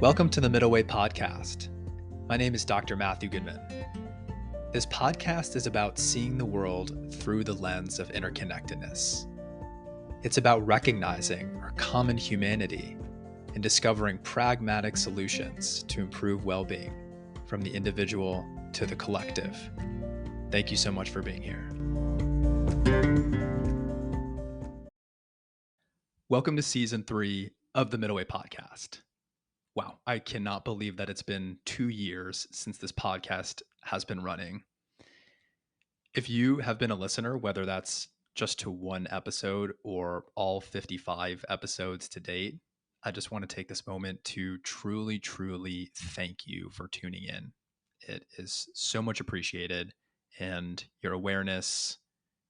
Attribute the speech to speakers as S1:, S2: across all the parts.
S1: Welcome to the Middle Way Podcast. My name is Dr. Matthew Goodman. This podcast is about seeing the world through the lens of interconnectedness. It's about recognizing our common humanity and discovering pragmatic solutions to improve well-being from the individual to the collective. Thank you so much for being here. Welcome to Season 3 of the Middle Way Podcast. Wow, I cannot believe that it's been 2 years since this podcast has been running. If you have been a listener, whether that's just to one episode or all 55 episodes to date, I just want to take this moment to truly thank you for tuning in. It is so much appreciated, and your awareness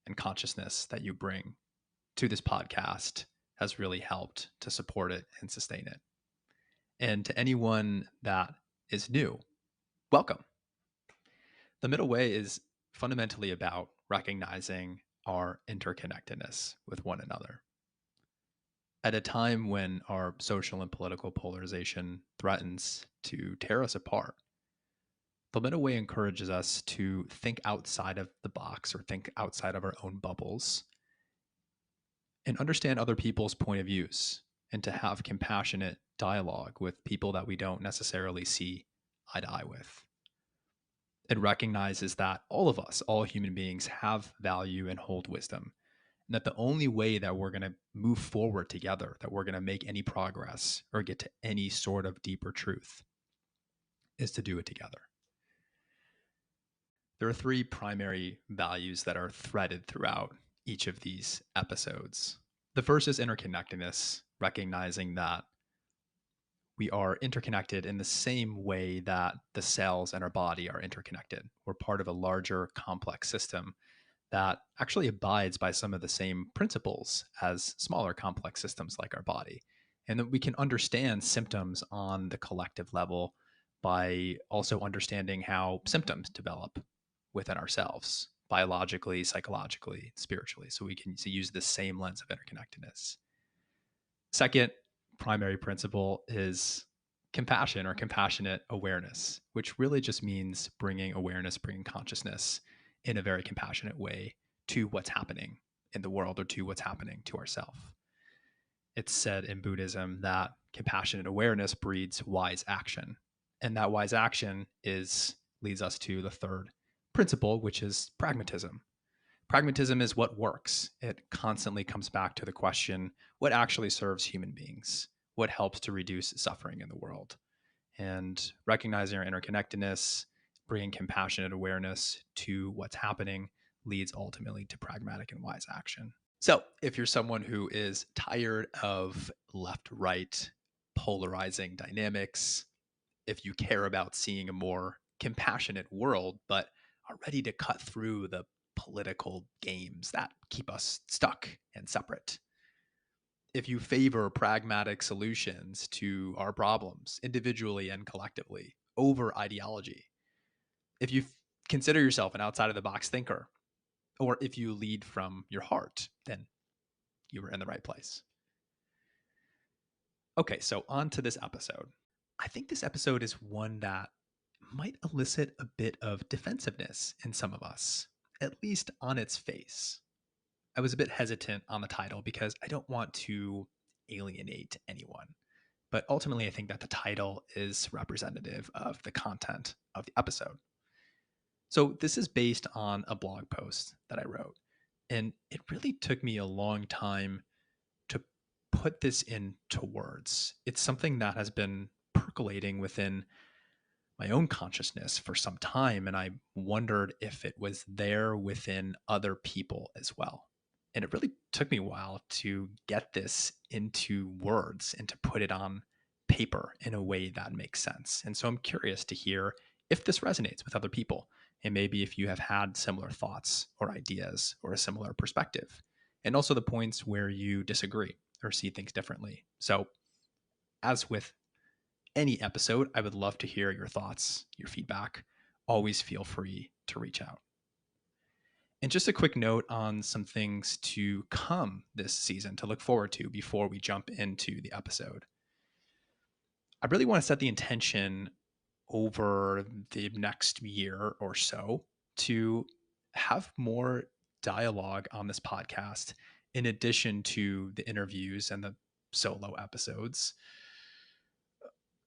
S1: and consciousness that you bring to this podcast has really helped to support it and sustain it. And to anyone that is new, welcome. The Middle Way is fundamentally about recognizing our interconnectedness with one another. At a time when our social and political polarization threatens to tear us apart, the Middle Way encourages us to think outside of the box or think outside of our own bubbles and understand other people's point of views and to have compassionate dialogue with people that we don't necessarily see eye to eye with. It recognizes that all of us, all human beings, have value and hold wisdom, and that the only way that we're going to move forward together, that we're going to make any progress or get to any sort of deeper truth, is to do it together. There are 3 primary values that are threaded throughout each of these episodes. The first is interconnectedness, recognizing that we are interconnected in the same way that the cells in our body are interconnected. We're part of a larger, complex system that actually abides by some of the same principles as smaller, complex systems like our body. And that we can understand symptoms on the collective level by also understanding how symptoms develop within ourselves, biologically, psychologically, spiritually. So we can use the same lens of interconnectedness. Second primary principle is compassion or compassionate awareness, which really just means bringing awareness, bringing consciousness in a very compassionate way to what's happening in the world or to what's happening to ourselves. It's said in Buddhism that compassionate awareness breeds wise action. And that wise action leads us to the third principle, which is pragmatism. Pragmatism is what works. It constantly comes back to the question, what actually serves human beings? What helps to reduce suffering in the world? And recognizing our interconnectedness, bringing compassionate awareness to what's happening leads ultimately to pragmatic and wise action. So if you're someone who is tired of left-right polarizing dynamics, if you care about seeing a more compassionate world, but are ready to cut through the political games that keep us stuck and separate, if you favor pragmatic solutions to our problems individually and collectively over ideology, if you consider yourself an outside of the box thinker, or if you lead from your heart, then you were in the right place. Okay, so on to this episode. I think this episode is one that might elicit a bit of defensiveness in some of us, at least on its face. I was a bit hesitant on the title because I don't want to alienate anyone. But ultimately, I think that the title is representative of the content of the episode. So this is based on a blog post that I wrote. And it really took me a long time to put this into words. It's something that has been percolating within my own consciousness for some time. And I wondered if it was there within other people as well. And it really took me a while to get this into words and to put it on paper in a way that makes sense. And so I'm curious to hear if this resonates with other people, and maybe if you have had similar thoughts or ideas or a similar perspective, and also the points where you disagree or see things differently. So as with any episode, I would love to hear your thoughts, your feedback. Always feel free to reach out. And just a quick note on some things to come this season to look forward to before we jump into the episode. I really want to set the intention over the next year or so to have more dialogue on this podcast in addition to the interviews and the solo episodes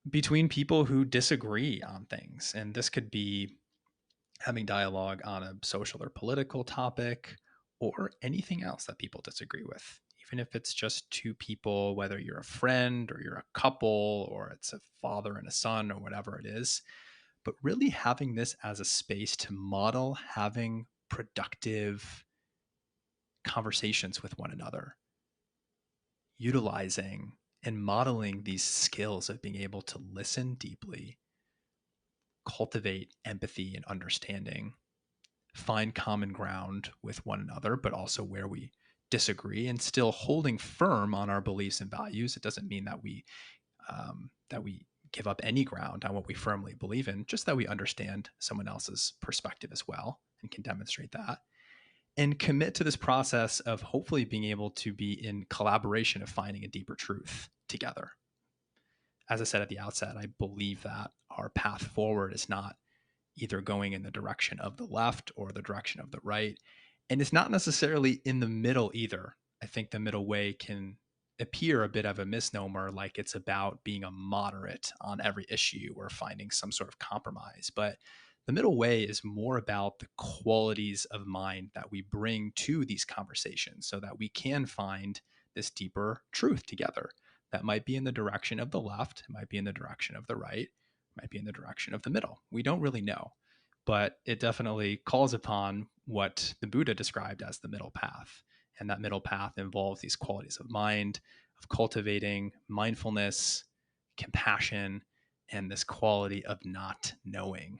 S1: between people who disagree on things. And this could be having dialogue on a social or political topic or anything else that people disagree with. Even if it's just two people, whether you're a friend or you're a couple or it's a father and a son or whatever it is, but really having this as a space to model having productive conversations with one another, utilizing and modeling these skills of being able to listen deeply, cultivate empathy and understanding, find common ground with one another, but also where we disagree, and still holding firm on our beliefs and values. It doesn't mean that we give up any ground on what we firmly believe in, just that we understand someone else's perspective as well and can demonstrate that. And commit to this process of hopefully being able to be in collaboration of finding a deeper truth together. As I said at the outset, I believe that our path forward is not either going in the direction of the left or the direction of the right. And it's not necessarily in the middle either. I think the middle way can appear a bit of a misnomer, like it's about being a moderate on every issue or finding some sort of compromise. But the middle way is more about the qualities of mind that we bring to these conversations so that we can find this deeper truth together. That might be in the direction of the left, it might be in the direction of the right, might be in the direction of the middle. We don't really know, but it definitely calls upon what the Buddha described as the middle path. And that middle path involves these qualities of mind, of cultivating mindfulness, compassion, and this quality of not knowing.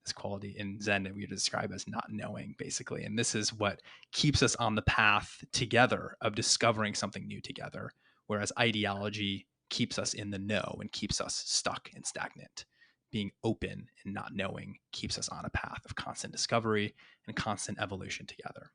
S1: This quality in Zen that we describe as not knowing, basically. And this is what keeps us on the path together of discovering something new together, whereas ideology keeps us in the know and keeps us stuck and stagnant. Being open and not knowing keeps us on a path of constant discovery and constant evolution together.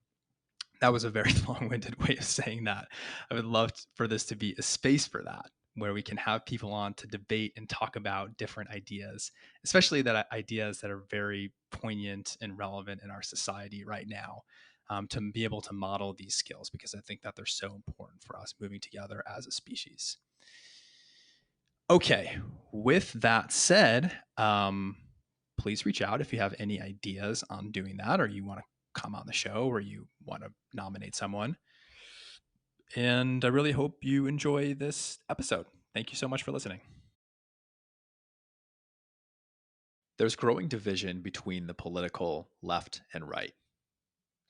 S1: That was a very long-winded way of saying that. I would love for this to be a space for that, where we can have people on to debate and talk about different ideas, especially that ideas that are very poignant and relevant in our society right now, to be able to model these skills, because I think that they're so important for us moving together as a species. Okay, with that said, please reach out if you have any ideas on doing that, or you want to come on the show, or you want to nominate someone. And I really hope you enjoy this episode. Thank you so much for listening. There's growing division between the political left and right.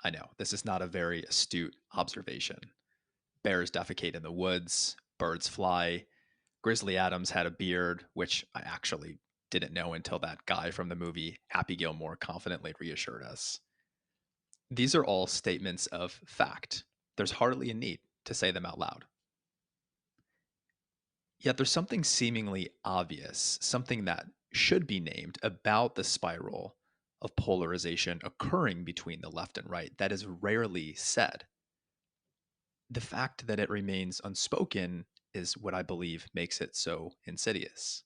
S1: I know, this is not a very astute observation. Bears defecate in the woods, birds fly, Grizzly Adams had a beard, which I actually didn't know until that guy from the movie Happy Gilmore confidently reassured us. These are all statements of fact. There's hardly a need to say them out loud. Yet there's something seemingly obvious, something that should be named about the spiral of polarization occurring between the left and right that is rarely said. The fact that it remains unspoken is what I believe makes it so insidious.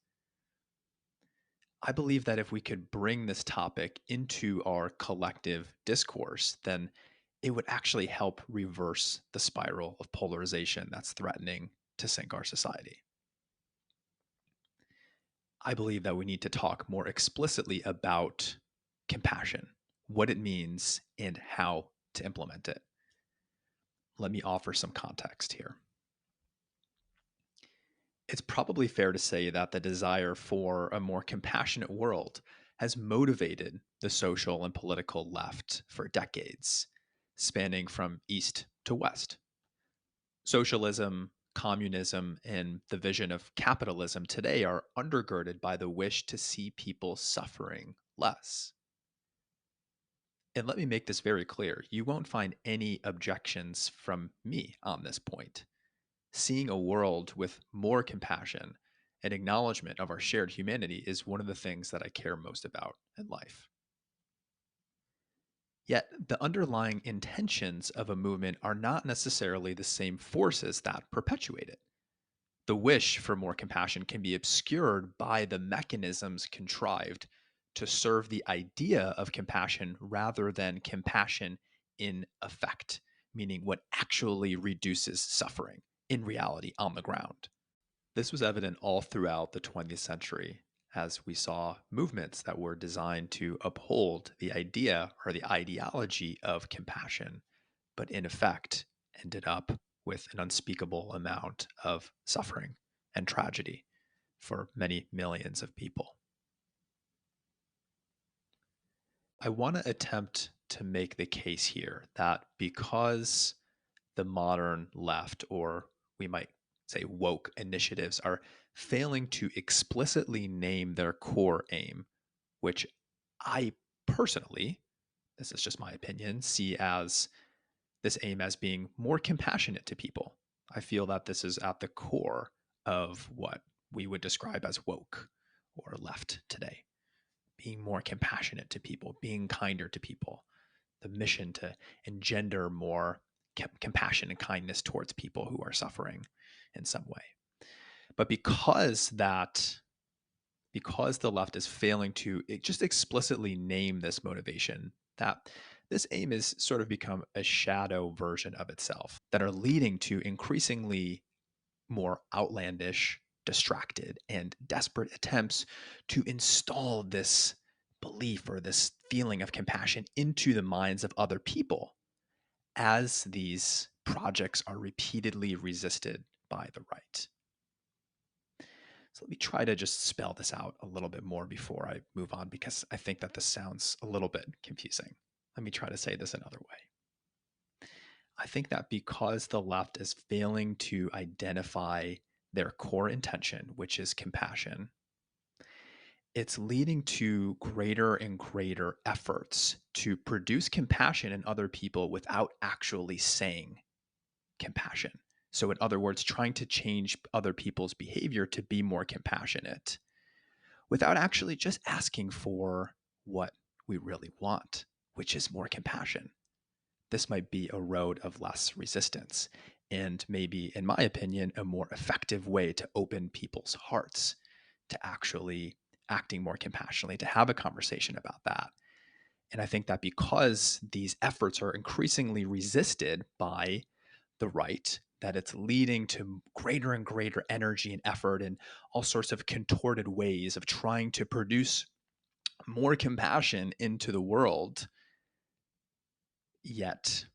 S1: I believe that if we could bring this topic into our collective discourse, then it would actually help reverse the spiral of polarization that's threatening to sink our society. I believe that we need to talk more explicitly about compassion, what it means, and how to implement it. Let me offer some context here. It's probably fair to say that the desire for a more compassionate world has motivated the social and political left for decades, spanning from east to west. Socialism, communism, and the vision of capitalism today are undergirded by the wish to see people suffering less. And let me make this very clear, you won't find any objections from me on this point. Seeing a world with more compassion and acknowledgement of our shared humanity is one of the things that I care most about in life. Yet, the underlying intentions of a movement are not necessarily the same forces that perpetuate it. The wish for more compassion can be obscured by the mechanisms contrived to serve the idea of compassion rather than compassion in effect, meaning what actually reduces suffering in reality on the ground. This was evident all throughout the 20th century as we saw movements that were designed to uphold the idea or the ideology of compassion, but in effect ended up with an unspeakable amount of suffering and tragedy for many millions of people. I want to attempt to make the case here that because the modern left, or we might say woke initiatives, are failing to explicitly name their core aim, which I personally, this is just my opinion, see as this aim as being more compassionate to people. I feel that this is at the core of what we would describe as woke or left today. Being more compassionate to people, being kinder to people, the mission to engender more compassion and kindness towards people who are suffering in some way. But because the left is failing to just explicitly name this motivation, that this aim is sort of become a shadow version of itself that are leading to increasingly more outlandish, distracted, and desperate attempts to install this belief or this feeling of compassion into the minds of other people as these projects are repeatedly resisted by the right. So let me try to just spell this out a little bit more before I move on, because I think that this sounds a little bit confusing. Let me try to say this another way. I think that because the left is failing to identify their core intention, which is compassion, it's leading to greater and greater efforts to produce compassion in other people without actually saying compassion. So, in other words, trying to change other people's behavior to be more compassionate without actually just asking for what we really want, which is more compassion. This might be a road of less resistance and maybe, in my opinion, a more effective way to open people's hearts to actually acting more compassionately, to have a conversation about that. And I think that because these efforts are increasingly resisted by the right, that it's leading to greater and greater energy and effort and all sorts of contorted ways of trying to produce more compassion into the world. Yet,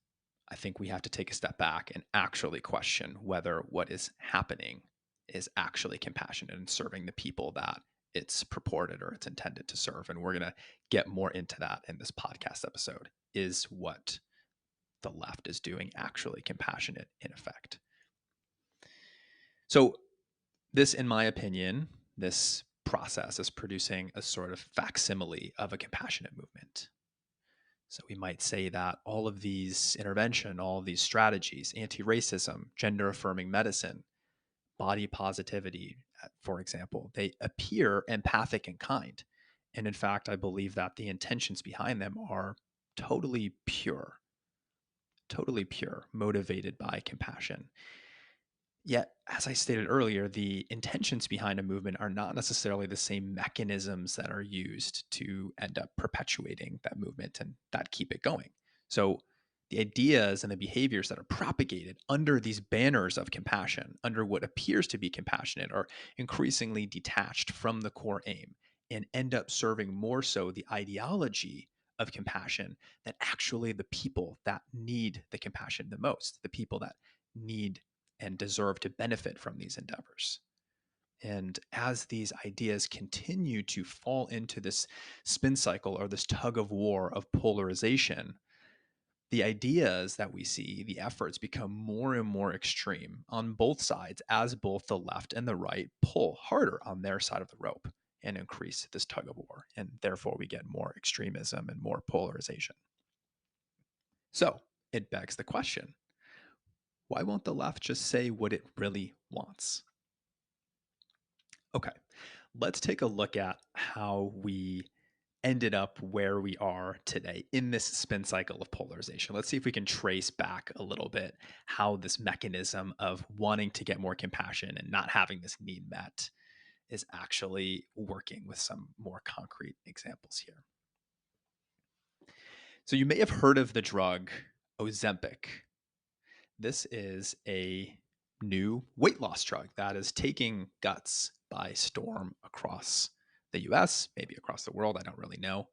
S1: I think we have to take a step back and actually question whether what is happening is actually compassionate and serving the people that it's purported or it's intended to serve. And we're going to get more into that in this podcast episode. Is what the left is doing actually compassionate in effect? So this, in my opinion, this process is producing a sort of facsimile of a compassionate movement. So we might say that all of these intervention, all of these strategies, anti-racism, gender-affirming medicine, body positivity, for example, they appear empathic and kind. And in fact, I believe that the intentions behind them are totally pure, motivated by compassion. Yet, as I stated earlier, the intentions behind a movement are not necessarily the same mechanisms that are used to end up perpetuating that movement and that keep it going. So, the ideas and the behaviors that are propagated under these banners of compassion, under what appears to be compassionate, are increasingly detached from the core aim and end up serving more so the ideology of compassion than actually the people that need the compassion the most, the people that need and deserve to benefit from these endeavors. And as these ideas continue to fall into this spin cycle or this tug of war of polarization, the ideas that we see, the efforts become more and more extreme on both sides as both the left and the right pull harder on their side of the rope and increase this tug of war. And therefore, we get more extremism and more polarization. So it begs the question, why won't the left just say what it really wants? Okay, let's take a look at how we ended up where we are today in this spin cycle of polarization. Let's see if we can trace back a little bit how this mechanism of wanting to get more compassion and not having this need met is actually working with some more concrete examples here. So you may have heard of the drug Ozempic. This is a new weight loss drug that is taking guts by storm across the US, maybe across the world. I don't really know.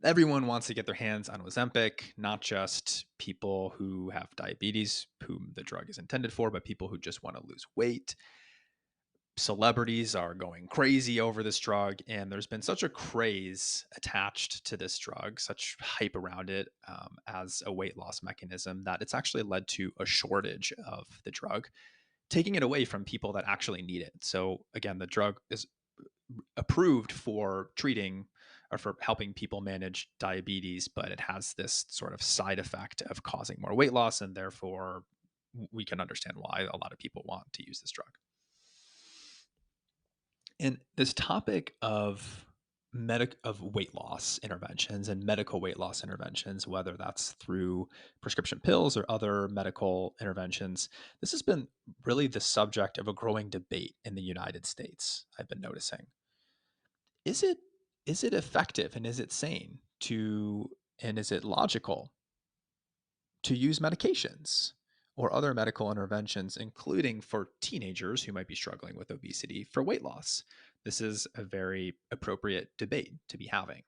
S1: Everyone wants to get their hands on Ozempic, not just people who have diabetes, whom the drug is intended for, but people who just want to lose weight. Celebrities are going crazy over this drug, and there's been such a craze attached to this drug, such hype around it as a weight loss mechanism, that it's actually led to a shortage of the drug, taking it away from people that actually need it. So again, the drug is approved for treating or for helping people manage diabetes, but it has this sort of side effect of causing more weight loss, and therefore we can understand why a lot of people want to use this drug. And this topic of weight loss interventions and medical weight loss interventions, whether that's through prescription pills or other medical interventions, this has been really the subject of a growing debate in the United States, I've been noticing. Is it effective and is it sane to and is it logical to use medications or other medical interventions, including for teenagers who might be struggling with obesity, for weight loss? This is a very appropriate debate to be having.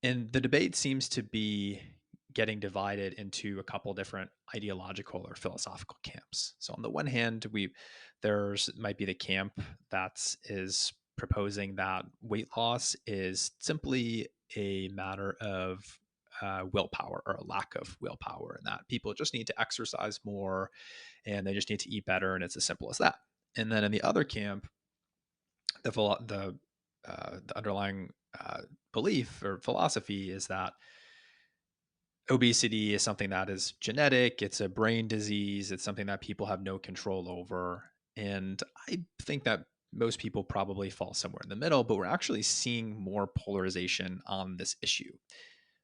S1: And the debate seems to be getting divided into a couple different ideological or philosophical camps. So on the one hand, there's might be the camp that is proposing that weight loss is simply a matter of willpower or a lack of willpower, and that people just need to exercise more and they just need to eat better, and it's as simple as that. And then in the other camp, the underlying belief or philosophy is that obesity is something that is genetic, it's a brain disease, it's something that people have no control over. And I think that most people probably fall somewhere in the middle, but we're actually seeing more polarization on this issue.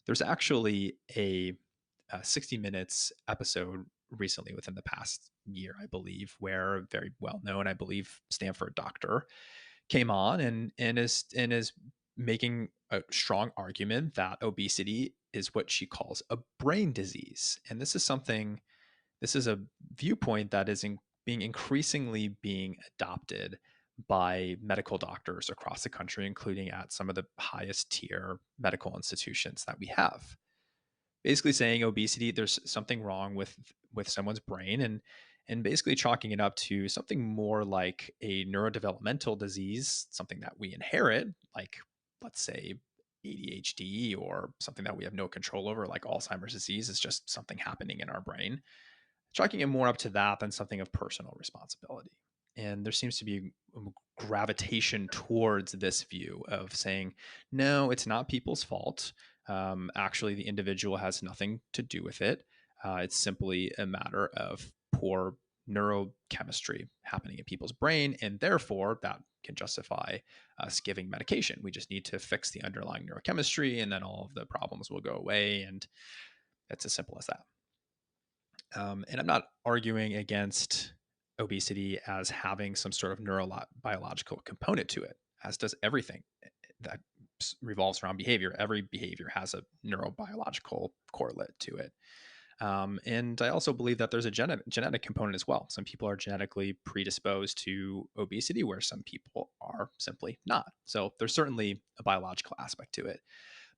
S1: There's actually a 60 Minutes episode recently within the past year, I believe, where a very well known, I believe, Stanford doctor came on and is making a strong argument that obesity is what she calls a brain disease. And this is a viewpoint that is being increasingly being adopted by medical doctors across the country, including at some of the highest tier medical institutions that we have. Basically saying obesity, there's something wrong with someone's brain, and basically chalking it up to something more like a neurodevelopmental disease, something that we inherit, like let's say ADHD, or something that we have no control over, like Alzheimer's disease is just something happening in our brain. Chalking it more up to that than something of personal responsibility. And there seems to be a gravitation towards this view of saying, no, it's not people's fault. Actually, the individual has nothing to do with it. It's simply a matter of poor neurochemistry happening in people's brain, and therefore that can justify us giving medication. We just need to fix the underlying neurochemistry, and then all of the problems will go away. And it's as simple as that. And I'm not arguing against obesity as having some sort of neurobiological component to it, as does everything that revolves around behavior. Every behavior has a neurobiological correlate to it. And I also believe that there's a genetic component as well. Some people are genetically predisposed to obesity, where some people are simply not. So there's certainly a biological aspect to it.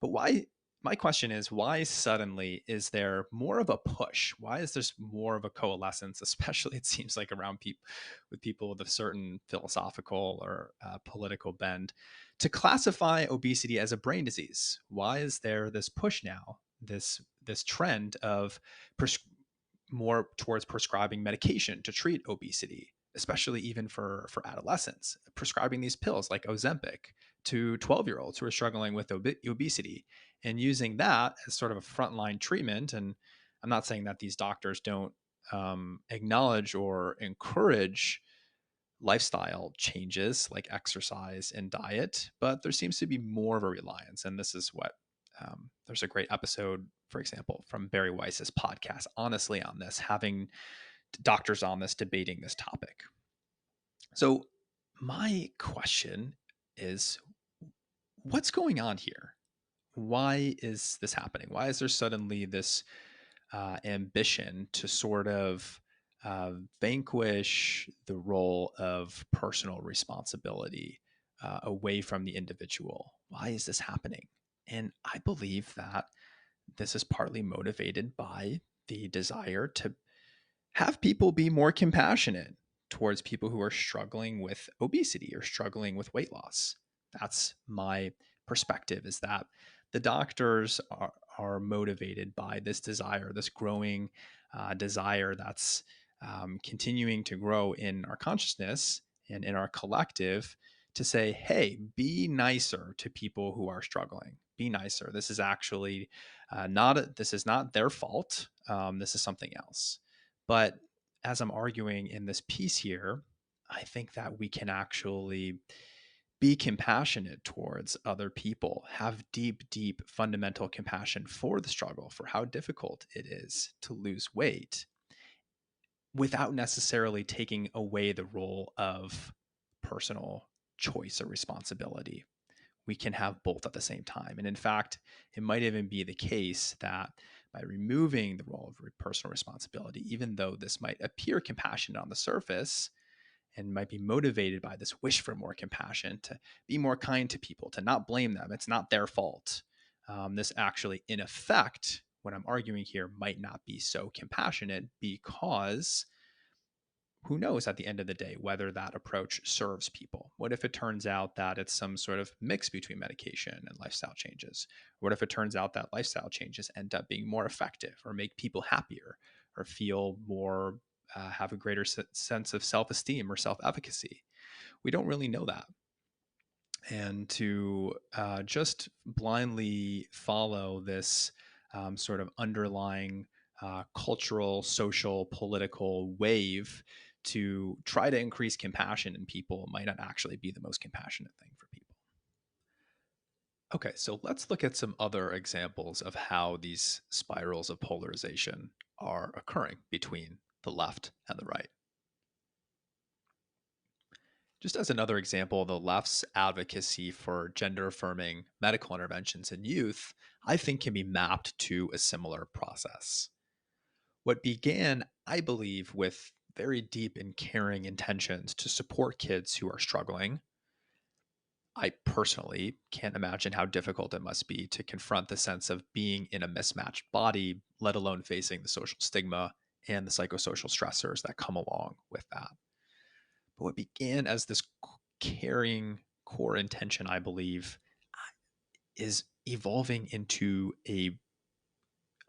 S1: But why? My question is, why suddenly is there more of a push? Why is there more of a coalescence, especially it seems like around people with a certain philosophical or political bend, to classify obesity as a brain disease? Why is there this push now, this trend of more towards prescribing medication to treat obesity, especially even for adolescents, prescribing these pills like Ozempic to 12-year-olds who are struggling with obesity, and using that as sort of a frontline treatment? And I'm not saying that these doctors don't acknowledge or encourage lifestyle changes like exercise and diet, but there seems to be more of a reliance. And this is what there's a great episode, for example, from Barry Weiss's podcast, honestly, on this, having doctors on this debating this topic. So, my question is, what's going on here? Why is this happening? Why is there suddenly this ambition to sort of vanquish the role of personal responsibility away from the individual? Why is this happening? And I believe that this is partly motivated by the desire to have people be more compassionate towards people who are struggling with obesity or struggling with weight loss. That's my perspective, is that the doctors are motivated by this desire, this growing desire that's continuing to grow in our consciousness and in our collective, to say, hey, be nicer to people who are struggling. Be nicer. This is actually this is not their fault. This is something else. But as I'm arguing in this piece here, I think that we can actually be compassionate towards other people, have deep, deep fundamental compassion for the struggle, for how difficult it is to lose weight, without necessarily taking away the role of personal choice or responsibility. We can have both at the same time. And in fact, it might even be the case that by removing the role of personal responsibility, even though this might appear compassionate on the surface and might be motivated by this wish for more compassion, to be more kind to people, to not blame them, it's not their fault. This actually, in effect, what I'm arguing here might not be so compassionate, because who knows at the end of the day whether that approach serves people? What if it turns out that it's some sort of mix between medication and lifestyle changes? What if it turns out that lifestyle changes end up being more effective or make people happier or feel more, have a greater sense of self esteem or self efficacy? We don't really know that. And to just blindly follow this sort of underlying cultural, social, political wave to try to increase compassion in people might not actually be the most compassionate thing for people. Okay, so let's look at some other examples of how these spirals of polarization are occurring between the left and the right. Just as another example, the left's advocacy for gender affirming medical interventions in youth, I think, can be mapped to a similar process. What began, I believe, with very deep and caring intentions to support kids who are struggling. I personally can't imagine how difficult it must be to confront the sense of being in a mismatched body, let alone facing the social stigma and the psychosocial stressors that come along with that. But what began as this caring core intention, I believe, is evolving into a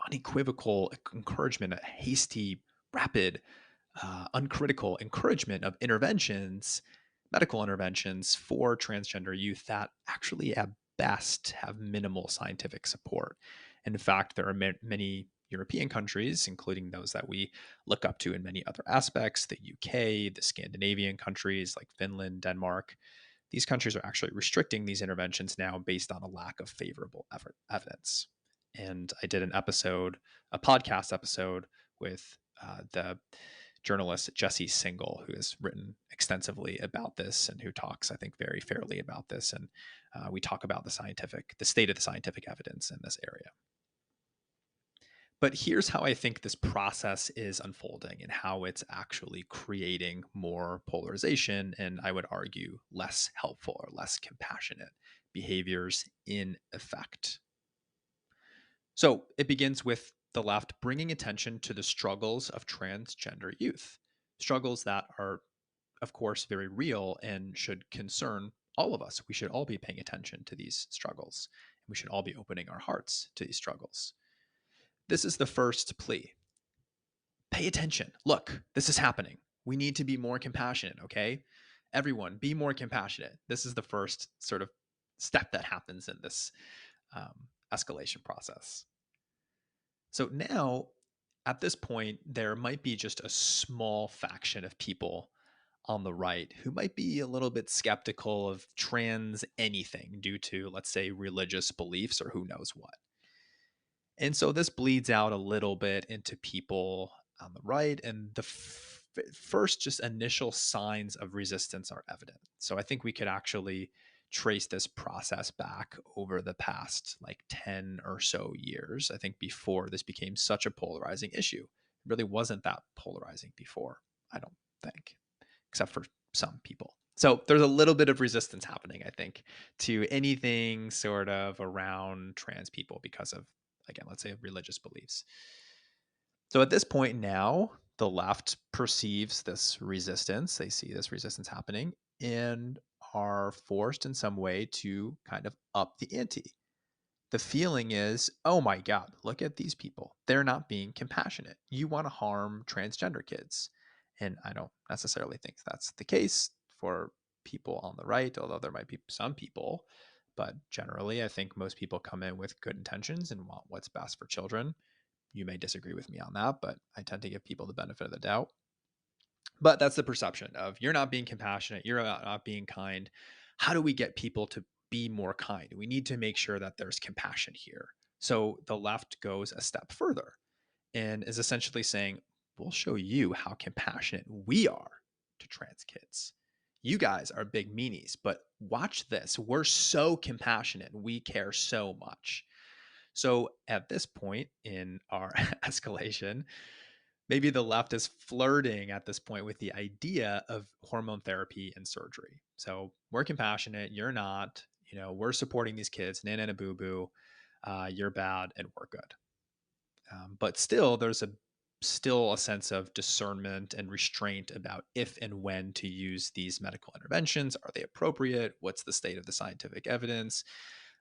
S1: unequivocal encouragement, a hasty, rapid, uncritical encouragement of interventions, medical interventions for transgender youth that actually at best have minimal scientific support. In fact, there are many European countries, including those that we look up to in many other aspects, the UK, the Scandinavian countries like Finland, Denmark. These countries are actually restricting these interventions now based on a lack of favorable evidence. And I did a podcast episode with the journalist Jesse Singal, who has written extensively about this and who talks, I think, very fairly about this. And we talk about the state of the scientific evidence in this area. But here's how I think this process is unfolding and how it's actually creating more polarization, and I would argue less helpful or less compassionate behaviors in effect. So it begins with the left bringing attention to the struggles of transgender youth, struggles that are, of course, very real and should concern all of us. We should all be paying attention to these struggles. We should all be opening our hearts to these struggles. This is the first plea. Pay attention. Look, this is happening. We need to be more compassionate, okay? Everyone, be more compassionate. This is the first sort of step that happens in this escalation process. So now, at this point, there might be just a small faction of people on the right who might be a little bit skeptical of trans anything due to, let's say, religious beliefs or who knows what. And so this bleeds out a little bit into people on the right, and the first just initial signs of resistance are evident. So I think we could actually trace this process back over the past like 10 or so years. I think before this became such a polarizing issue. It really wasn't that polarizing before, I don't think, except for some people. So there's a little bit of resistance happening, I think, to anything sort of around trans people because of, again, let's say religious beliefs. So at this point now, the left perceives this resistance. They see this resistance happening and are forced in some way to kind of up the ante. The feeling is, oh my God, look at these people. They're not being compassionate. You want to harm transgender kids. And I don't necessarily think that's the case for people on the right, although there might be some people. But generally, I think most people come in with good intentions and want what's best for children. You may disagree with me on that, but I tend to give people the benefit of the doubt. But that's the perception of you're not being compassionate, you're not being kind. How do we get people to be more kind? We need to make sure that there's compassion here. So the left goes a step further and is essentially saying, we'll show you how compassionate we are to trans kids. You guys are big meanies, but watch this. We're so compassionate. We care so much. So at this point in our escalation, maybe the left is flirting at this point with the idea of hormone therapy and surgery. So we're compassionate, you're not. We're supporting these kids, nana and a boo boo. You're bad, and we're good. But still, there's still a sense of discernment and restraint about if and when to use these medical interventions. Are they appropriate? What's the state of the scientific evidence?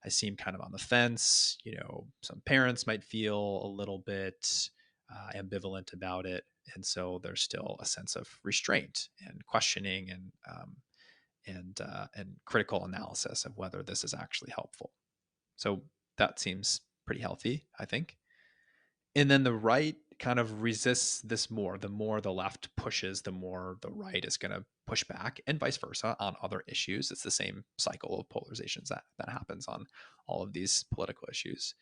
S1: I seem kind of on the fence. Some parents might feel a little bit ambivalent about it, and so there's still a sense of restraint and questioning and critical analysis of whether this is actually helpful. So that seems pretty healthy, I think. And then the right kind of resists this more. The more the left pushes, the more the right is going to push back, and vice versa on other issues. It's the same cycle of polarizations that happens on all of these political issues.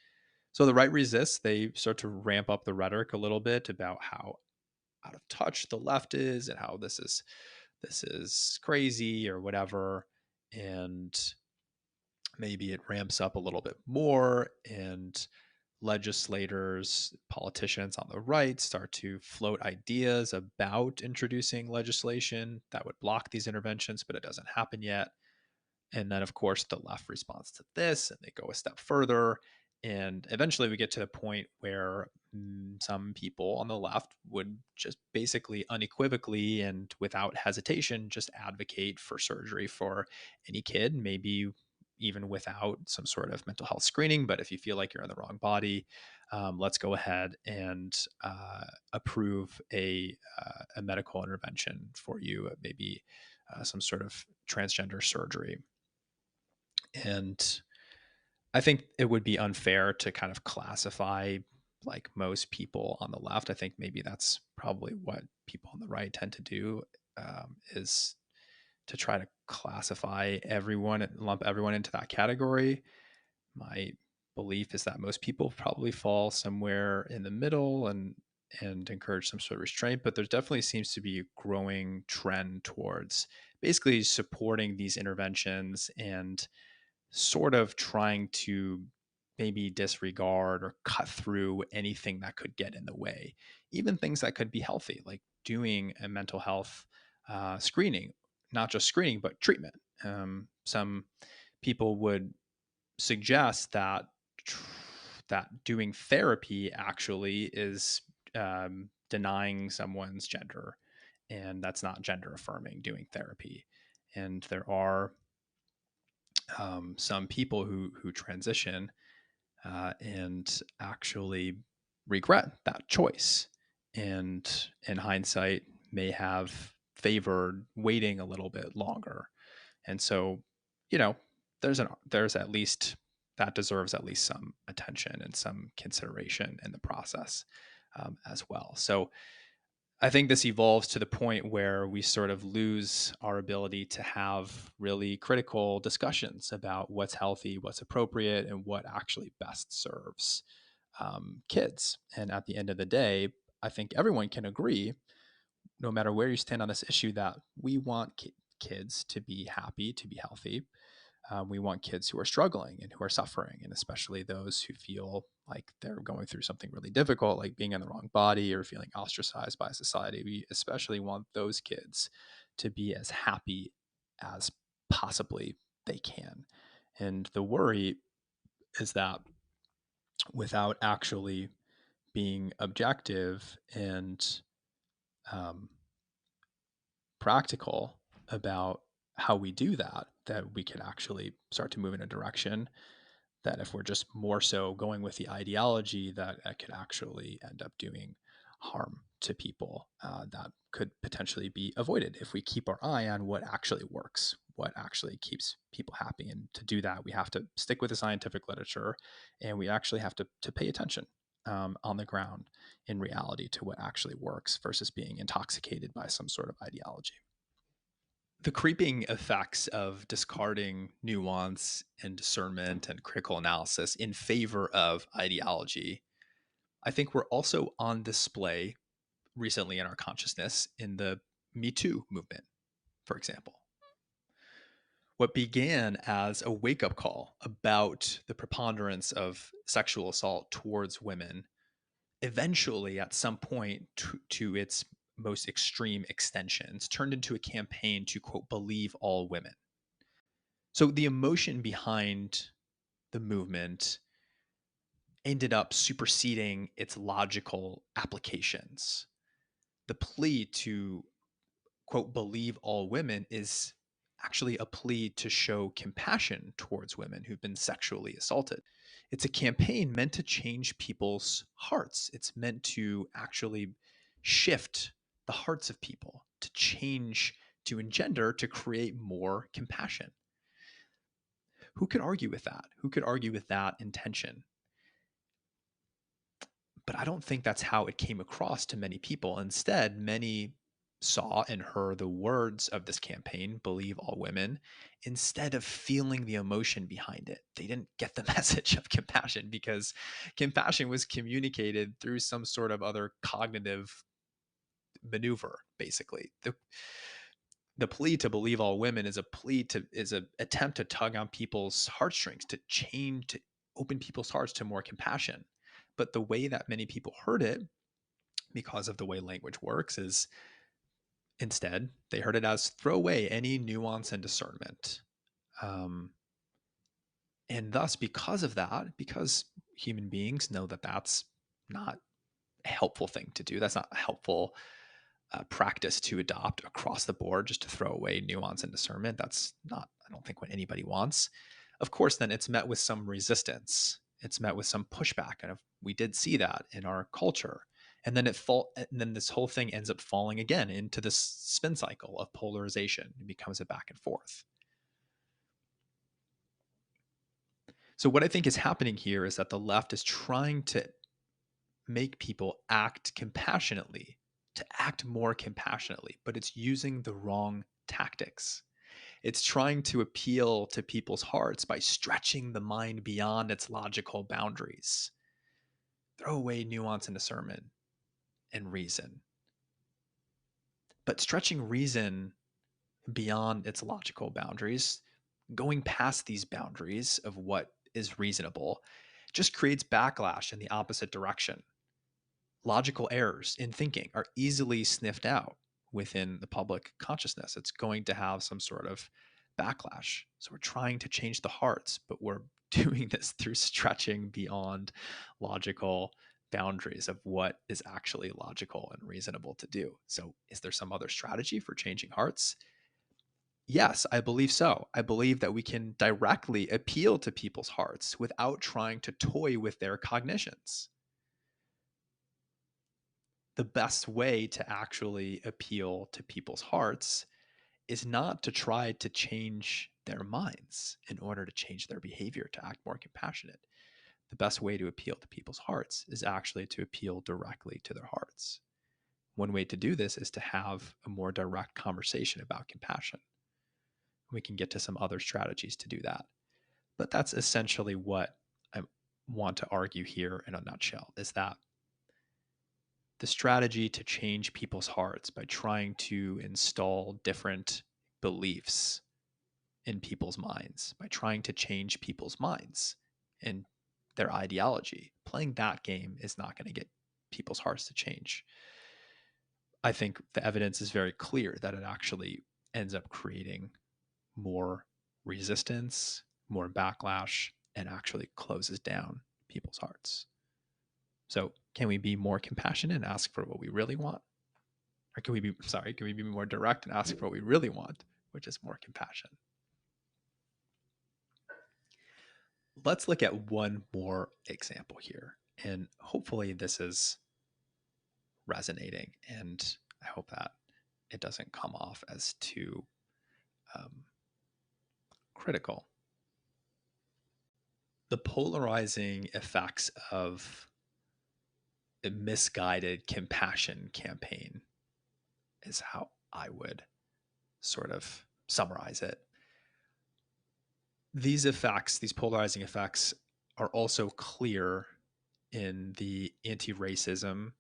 S1: So the right resists. They start to ramp up the rhetoric a little bit about how out of touch the left is and how this is crazy or whatever. And maybe it ramps up a little bit more, and legislators, politicians on the right start to float ideas about introducing legislation that would block these interventions, but it doesn't happen yet. And then, of course, the left responds to this and they go a step further. And eventually we get to the point where some people on the left would just basically unequivocally and without hesitation just advocate for surgery for any kid, maybe even without some sort of mental health screening. But if you feel like you're in the wrong body, let's go ahead and approve a medical intervention for you, maybe some sort of transgender surgery. And I think it would be unfair to kind of classify like most people on the left. I think maybe that's probably what people on the right tend to do, is to try to classify everyone and lump everyone into that category. My belief is that most people probably fall somewhere in the middle and encourage some sort of restraint, but there definitely seems to be a growing trend towards basically supporting these interventions and sort of trying to maybe disregard or cut through anything that could get in the way, even things that could be healthy, like doing a mental health screening, not just screening, but treatment. Some people would suggest that doing therapy actually is denying someone's gender, and that's not gender affirming doing therapy. And there are some people who transition and actually regret that choice, and in hindsight may have favored waiting a little bit longer. And so, you know, there's at least that deserves at least some attention and some consideration in the process as well. So I think this evolves to the point where we sort of lose our ability to have really critical discussions about what's healthy, what's appropriate, and what actually best serves kids. And at the end of the day, I think everyone can agree, no matter where you stand on this issue, that we want kids to be happy, to be healthy. We want kids who are struggling and who are suffering, and especially those who feel like they're going through something really difficult, like being in the wrong body or feeling ostracized by society. We especially want those kids to be as happy as possibly they can. And the worry is that without actually being objective and um, practical about how we do that, that we could actually start to move in a direction that if we're just more so going with the ideology, that it could actually end up doing harm to people that could potentially be avoided if we keep our eye on what actually works, what actually keeps people happy. And to do that, we have to stick with the scientific literature, and we actually have to pay attention on the ground in reality to what actually works versus being intoxicated by some sort of ideology. The creeping effects of discarding nuance and discernment and critical analysis in favor of ideology, I think were also on display recently in our consciousness in the Me Too movement, for example. What began as a wake up call about the preponderance of sexual assault towards women eventually, at some point, to its most extreme extensions, turned into a campaign to, quote, believe all women. So the emotion behind the movement ended up superseding its logical applications. The plea to, quote, believe all women is actually a plea to show compassion towards women who've been sexually assaulted. It's a campaign meant to change people's hearts. It's meant to actually shift the hearts of people, to change, to engender, to create more compassion. Who could argue with that? Who could argue with that intention? But I don't think that's how it came across to many people. Instead, many saw and heard the words of this campaign, believe all women, instead of feeling the emotion behind it. They didn't get the message of compassion because compassion was communicated through some sort of other cognitive maneuver, basically. The plea to believe all women is a plea to is an attempt to tug on people's heartstrings, to change, to open people's hearts to more compassion. But the way that many people heard it, because of the way language works, is instead they heard it as throw away any nuance and discernment. Um, and thus, because of that, because human beings know that that's not a helpful thing to do, that's not a helpful practice to adopt across the board, just to throw away nuance and discernment. That's not, I don't think, what anybody wants. Of course, then it's met with some resistance. It's met with some pushback, and we did see that in our culture. And then and then this whole thing ends up falling again into this spin cycle of polarization. It becomes a back and forth. So what I think is happening here is that the left is trying to make people act compassionately, to act more compassionately, but it's using the wrong tactics. It's trying to appeal to people's hearts by stretching the mind beyond its logical boundaries. Throw away nuance and discernment and reason. But stretching reason beyond its logical boundaries, going past these boundaries of what is reasonable, just creates backlash in the opposite direction. Logical errors in thinking are easily sniffed out within the public consciousness. It's going to have some sort of backlash. So we're trying to change the hearts, but we're doing this through stretching beyond logical boundaries of what is actually logical and reasonable to do. So is there some other strategy for changing hearts? Yes, I believe so. I believe that we can directly appeal to people's hearts without trying to toy with their cognitions. The best way to actually appeal to people's hearts is not to try to change their minds in order to change their behavior to act more compassionate. The best way to appeal to people's hearts is actually to appeal directly to their hearts. one way to do this is to have a more direct conversation about compassion. We can get to some other strategies to do that. But that's essentially what I want to argue here in a nutshell, is that the strategy to change people's hearts by trying to install different beliefs in people's minds, by trying to change people's minds and their ideology, playing that game is not going to get people's hearts to change. I think the evidence is very clear that it actually ends up creating more resistance, more backlash, and actually closes down people's hearts. So, can we be more compassionate and ask for what we really want? Or can we be more direct and ask for what we really want, which is more compassion? Let's look at one more example here. And hopefully this is resonating. And I hope that it doesn't come off as too critical. The polarizing effects of a misguided compassion campaign is how I would sort of summarize it. These effects, these polarizing effects, are also clear in the anti-racism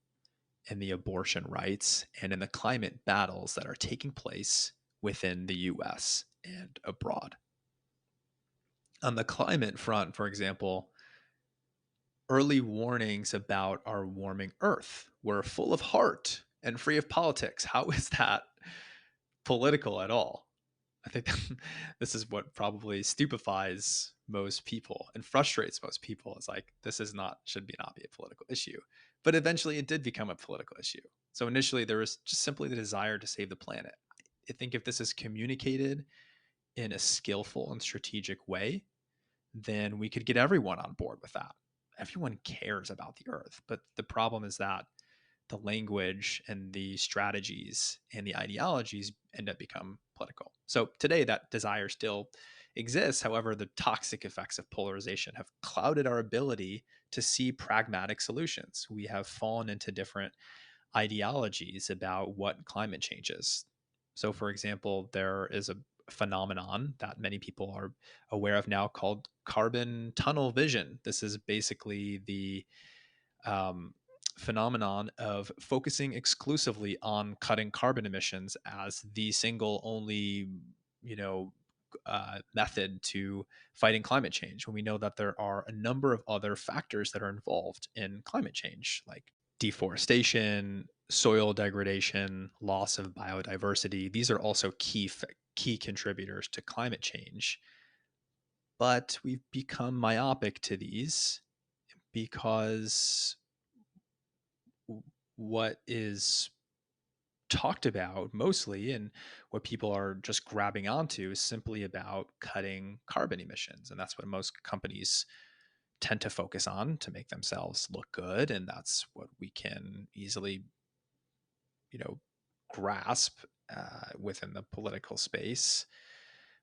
S1: and the abortion rights and in the climate battles that are taking place within the US and abroad. On the climate front, for example, early warnings about our warming Earth were full of heart and free of politics. How is that political at all? I think this is what probably stupefies most people and frustrates most people. It's like, this is not, should be not be a political issue. But eventually it did become a political issue. So initially there was just simply the desire to save the planet. I think if this is communicated in a skillful and strategic way, then we could get everyone on board with that. Everyone cares about the earth. But the problem is that the language and the strategies and the ideologies end up become political. So today that desire still exists. However, the toxic effects of polarization have clouded our ability to see pragmatic solutions. We have fallen into different ideologies about what climate change is. So, for example, there is a phenomenon that many people are aware of now called carbon tunnel vision. This is basically the phenomenon of focusing exclusively on cutting carbon emissions as the single only, method to fighting climate change, when we know that there are a number of other factors that are involved in climate change, like deforestation, soil degradation, loss of biodiversity. These are also key contributors to climate change. But we've become myopic to these because what is talked about mostly and what people are just grabbing onto is simply about cutting carbon emissions. And that's what most companies tend to focus on to make themselves look good. And that's what we can easily, grasp within the political space.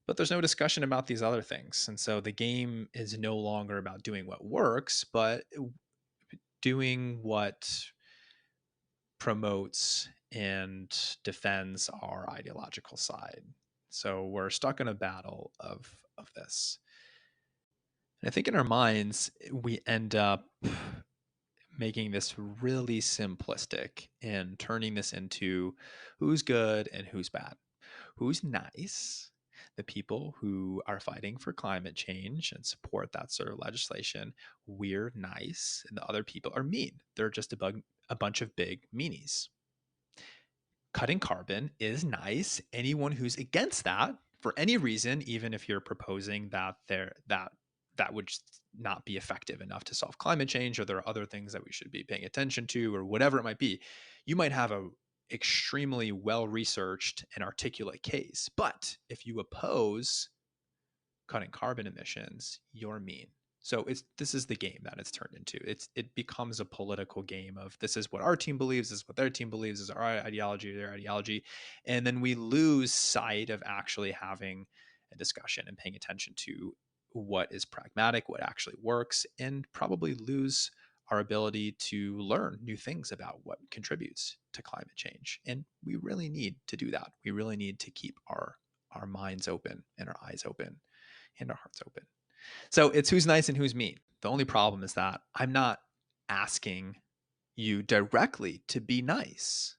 S1: But there's no discussion about these other things. And so the game is no longer about doing what works, but doing what promotes and defends our ideological side. So we're stuck in a battle of this. And I think in our minds, we end up making this really simplistic and turning this into who's good and who's bad, who's nice. The people who are fighting for climate change and support that sort of legislation, we're nice, and the other people are mean. They're just a bunch of big meanies. Cutting carbon is nice. Anyone who's against that for any reason, even if you're proposing that that would not be effective enough to solve climate change, or there are other things that we should be paying attention to, or whatever it might be, you might have a extremely well-researched and articulate case. But if you oppose cutting carbon emissions, you're mean. So this is the game that it's turned into. It becomes a political game of, this is what our team believes, this is what their team believes, this is our ideology, their ideology. And then we lose sight of actually having a discussion and paying attention to what is pragmatic, what actually works, and probably lose our ability to learn new things about what contributes to climate change. And we really need to do that. We really need to keep our minds open and our eyes open and our hearts open. So it's who's nice and who's mean. The only problem is that I'm not asking you directly to be nice.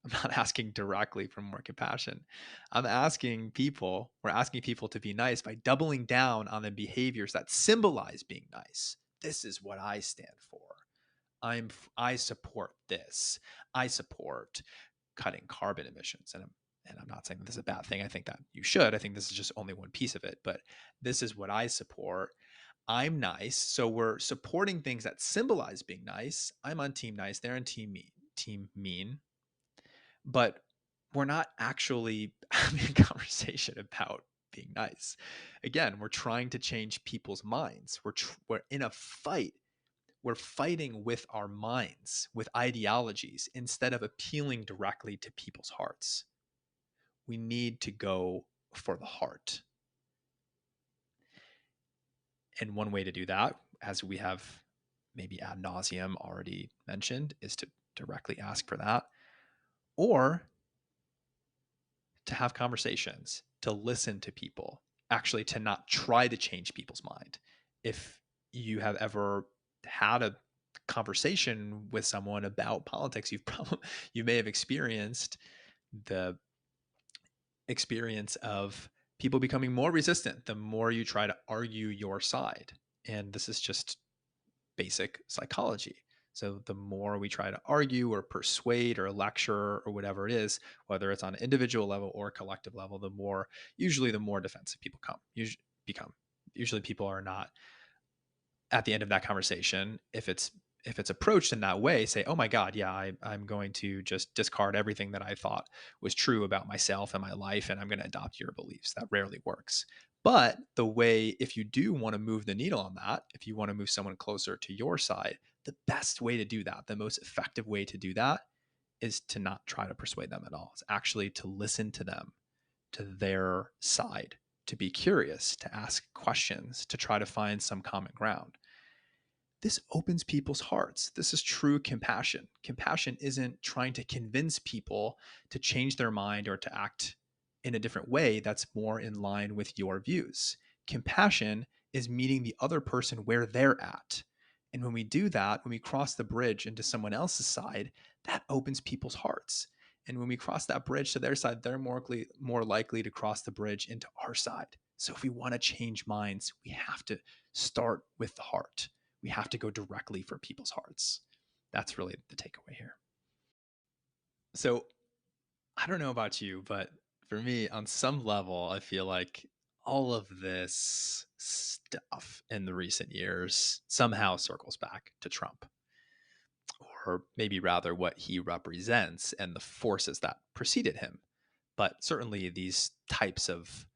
S1: I'm not asking directly for more compassion. We're asking people to be nice by doubling down on the behaviors that symbolize being nice. This is what I stand for. I support this. I support cutting carbon emissions. And I'm not saying that this is a bad thing. I think that you should. I think this is just only one piece of it, but this is what I support. I'm nice. So we're supporting things that symbolize being nice. I'm on team nice. They're on team mean. But we're not actually having a conversation about being nice. Again, we're trying to change people's minds. We're in a fight. We're fighting with our minds, with ideologies, instead of appealing directly to people's hearts. We need to go for the heart. And one way to do that, as we have maybe ad nauseum already mentioned, is to directly ask for that, or to have conversations, to listen to people, actually to not try to change people's mind. If you have ever had a conversation with someone about politics, you may have experienced the experience of people becoming more resistant the more you try to argue your side. And this is just basic psychology. So the more we try to argue or persuade or lecture or whatever it is, whether it's on an individual level or collective level, usually the more defensive people become. Usually people are not at the end of that conversation, if it's approached in that way, say, oh my God, yeah, I'm going to just discard everything that I thought was true about myself and my life, and I'm going to adopt your beliefs. That rarely works. But the way, if you do want to move the needle on that, if you want to move someone closer to your side, the best way to do that, the most effective way to do that, is to not try to persuade them at all. It's actually to listen to them, to their side, to be curious, to ask questions, to try to find some common ground. This opens people's hearts. This is true compassion. Compassion isn't trying to convince people to change their mind or to act in a different way that's more in line with your views. Compassion is meeting the other person where they're at. And when we do that, when we cross the bridge into someone else's side, that opens people's hearts. And when we cross that bridge to their side, they're more likely to cross the bridge into our side. So if we want to change minds, we have to start with the heart. We have to go directly for people's hearts. That's really the takeaway here. So I don't know about you, but for me, on some level, I feel like all of this stuff in the recent years somehow circles back to Trump, or maybe rather what he represents and the forces that preceded him. But certainly these types of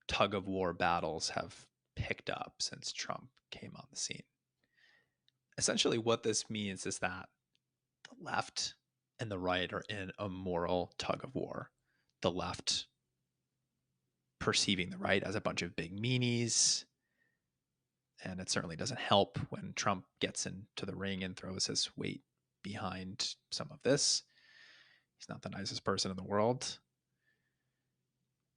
S1: tug-of-war battles have picked up since Trump came on the scene. Essentially, what this means is that the left and the right are in a moral tug-of-war. The left perceiving the right as a bunch of big meanies, and it certainly doesn't help when Trump gets into the ring and throws his weight behind some of this. He's not the nicest person in the world.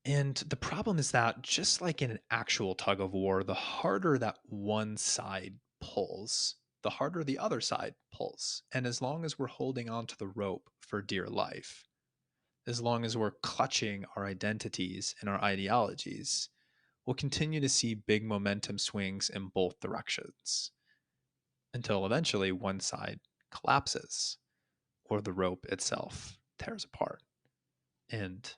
S1: And the problem is that just like in an actual tug of war, the harder that one side pulls, the harder the other side pulls. And as long as we're holding on to the rope for dear life, as long as we're clutching our identities and our ideologies, we'll continue to see big momentum swings in both directions until eventually one side collapses or the rope itself tears apart. And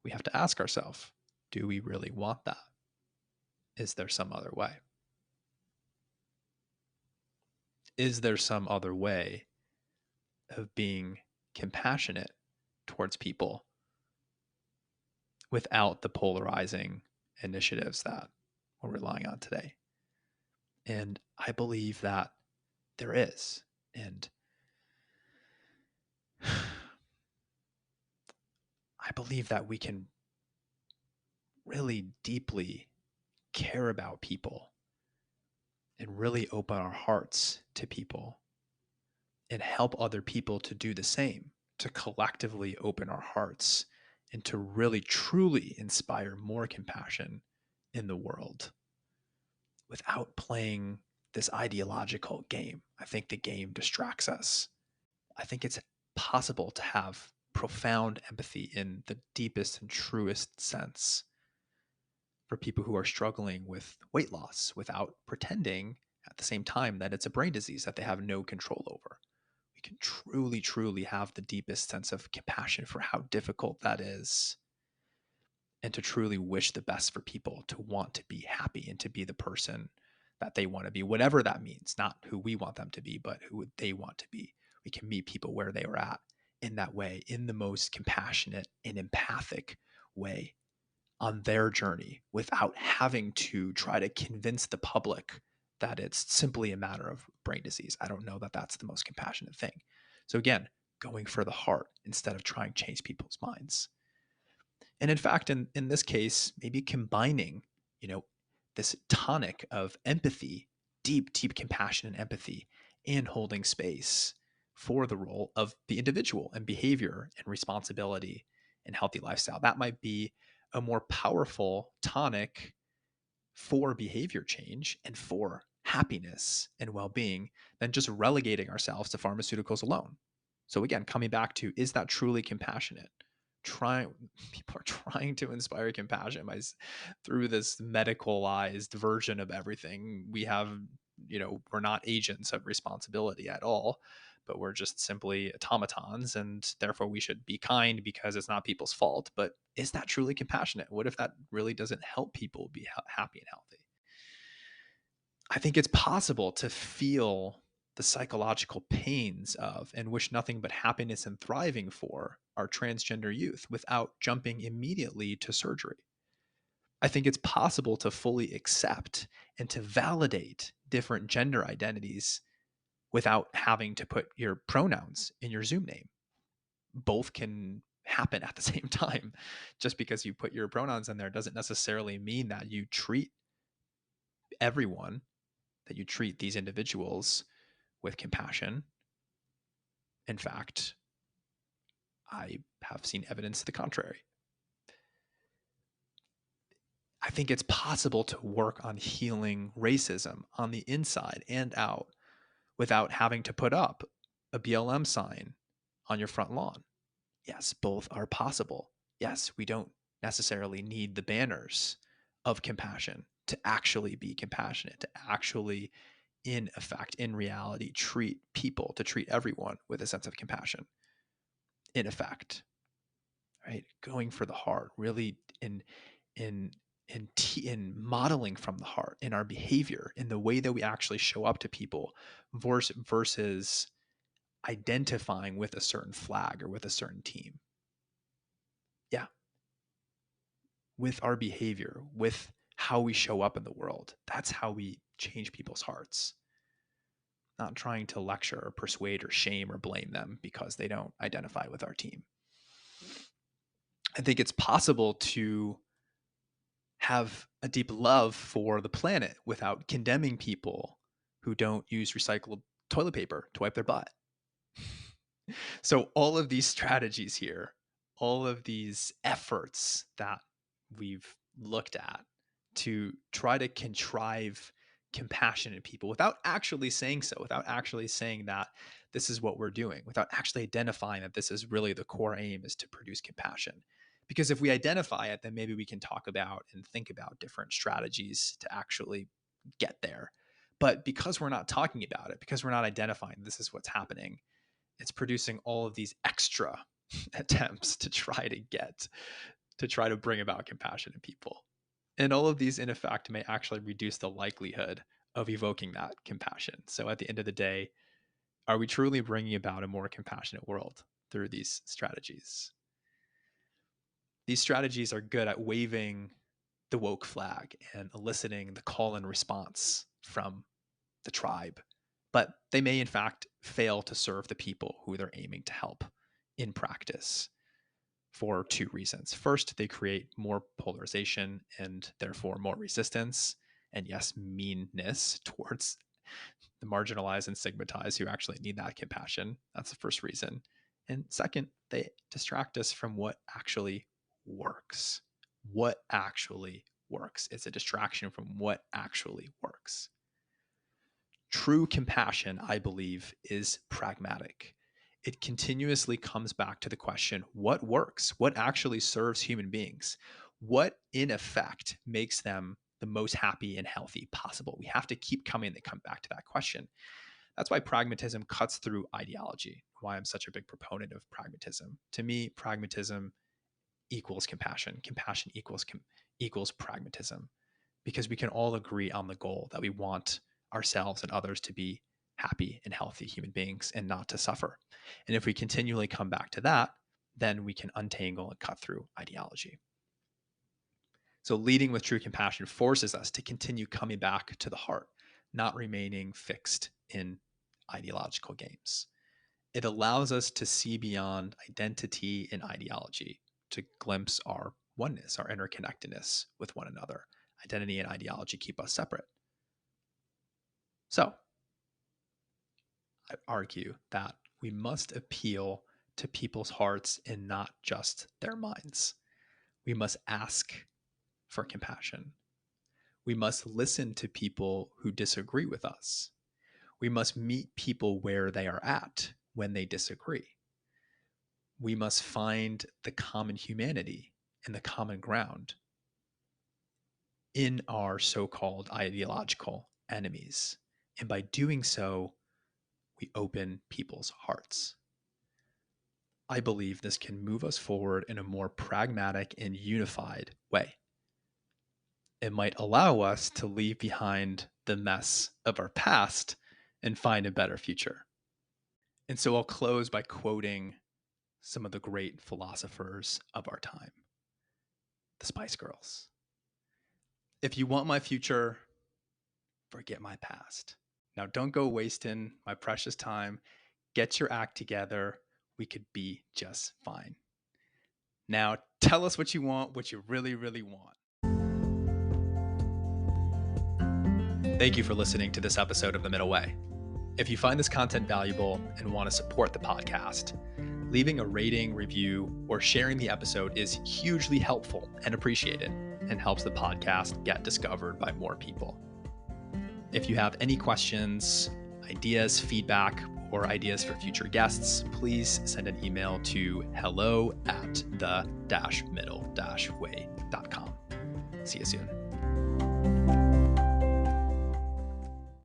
S1: we have to ask ourselves, do we really want that? Is there some other way? Is there some other way of being compassionate towards people without the polarizing initiatives that we're relying on today? And I believe that there is. And I believe that we can really deeply care about people and really open our hearts to people and help other people to do the same, to collectively open our hearts and to really truly inspire more compassion in the world without playing this ideological game. I think the game distracts us. I think it's possible to have profound empathy in the deepest and truest sense for people who are struggling with weight loss without pretending at the same time that it's a brain disease that they have no control over. We can truly, truly have the deepest sense of compassion for how difficult that is, and to truly wish the best for people, to want to be happy and to be the person that they want to be, whatever that means, not who we want them to be, but who they want to be. We can meet people where they are at in that way, in the most compassionate and empathic way on their journey without having to try to convince the public that it's simply a matter of brain disease. I don't know that that's the most compassionate thing. So again, going for the heart instead of trying to change people's minds. And in fact, in this case, maybe combining, you know, this tonic of empathy, deep, deep compassion and empathy, and holding space for the role of the individual and behavior and responsibility and healthy lifestyle. That might be a more powerful tonic for behavior change and for happiness and well-being than just relegating ourselves to pharmaceuticals alone. So again, coming back to, is that truly compassionate? People are trying to inspire compassion through this medicalized version of everything. We have, we're not agents of responsibility at all, but we're just simply automatons, and therefore we should be kind because it's not people's fault. But is that truly compassionate? What if that really doesn't help people be happy and healthy? I think it's possible to feel the psychological pains of and wish nothing but happiness and thriving for our transgender youth without jumping immediately to surgery. I think it's possible to fully accept and to validate different gender identities without having to put your pronouns in your Zoom name. Both can happen at the same time. Just because you put your pronouns in there doesn't necessarily mean that you treat everyone, that you treat these individuals with compassion. In fact, I have seen evidence to the contrary. I think it's possible to work on healing racism on the inside and out without having to put up a BLM sign on your front lawn. Yes, both are possible. Yes, we don't necessarily need the banners of compassion to actually be compassionate, to actually, in effect, in reality, treat people, to treat everyone with a sense of compassion. In effect, right? Going for the heart, really in in modeling from the heart in our behavior, in the way that we actually show up to people, versus identifying with a certain flag or with a certain team. Yeah. With our behavior, with how we show up in the world. That's how we change people's hearts. Not trying to lecture or persuade or shame or blame them because they don't identify with our team. I think it's possible to have a deep love for the planet without condemning people who don't use recycled toilet paper to wipe their butt. So all of these strategies here, all of these efforts that we've looked at to try to contrive compassion in people without actually saying so, without actually saying that this is what we're doing, without actually identifying that this is really the core aim, is to produce compassion. Because if we identify it, then maybe we can talk about and think about different strategies to actually get there. But because we're not talking about it, because we're not identifying this is what's happening, it's producing all of these extra attempts to try to bring about compassion in people. And all of these, in effect, may actually reduce the likelihood of evoking that compassion. So at the end of the day, are we truly bringing about a more compassionate world through these strategies? These strategies are good at waving the woke flag and eliciting the call and response from the tribe, but they may in fact fail to serve the people who they're aiming to help in practice for two reasons. First, they create more polarization and therefore more resistance. and yes, meanness towards the marginalized and stigmatized who actually need that compassion. That's the first reason. And second, they distract us from what actually works. What actually works. It's a distraction from what actually works. True compassion, I believe, is pragmatic. It continuously comes back to the question, what works? What actually serves human beings? What, in effect, makes them the most happy and healthy possible? We have to keep come back to that question. That's why pragmatism cuts through ideology, why I'm such a big proponent of pragmatism. To me, pragmatism equals compassion. Compassion equals pragmatism, because we can all agree on the goal that we want ourselves and others to be happy and healthy human beings and not to suffer. And if we continually come back to that, then we can untangle and cut through ideology. So leading with true compassion forces us to continue coming back to the heart, not remaining fixed in ideological games. It allows us to see beyond identity and ideology, to glimpse our oneness, our interconnectedness with one another. Identity and ideology keep us separate. So I argue that we must appeal to people's hearts and not just their minds. We must ask for compassion. We must listen to people who disagree with us. We must meet people where they are at when they disagree. We must find the common humanity and the common ground in our so-called ideological enemies. And by doing so, we open people's hearts. I believe this can move us forward in a more pragmatic and unified way. It might allow us to leave behind the mess of our past and find a better future. And so I'll close by quoting some of the great philosophers of our time, the Spice Girls. If you want my future, forget my past. Now, don't go wasting my precious time. Get your act together. We could be just fine. Now, tell us what you want, what you really, really want. Thank you for listening to this episode of The Middle Way. If you find this content valuable and want to support the podcast, leaving a rating, review, or sharing the episode is hugely helpful and appreciated, and helps the podcast get discovered by more people. If you have any questions, ideas, feedback, or ideas for future guests, please send an email to hello@the-middle-way.com. See you soon.